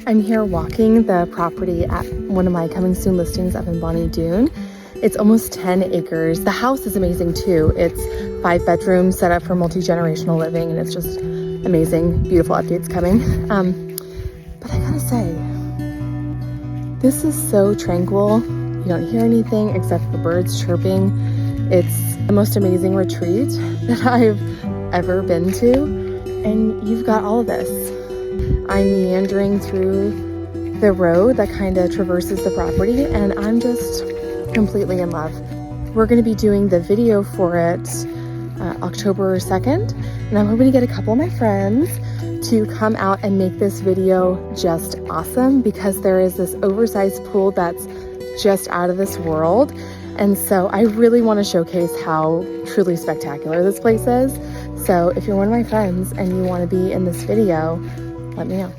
I'm here walking the property at one of my coming soon listings up in Bonnie Doon. It's almost 10 acres. The house is amazing too. It's 5 bedrooms set up for multi-generational living, and it's just amazing. Beautiful updates coming. But I gotta say, this is so tranquil. You don't hear anything except the birds chirping. It's the most amazing retreat that I've ever been to, and you've got all of this. I'm meandering through the road that kind of traverses the property, and I'm just completely in love. We're going to be doing the video for it October 2nd, and I'm hoping to get a couple of my friends to come out and make this video just awesome, because there is this oversized pool that's just out of this world. And so I really want to showcase how truly spectacular this place is. So if you're one of my friends and you want to be in this video, let me know.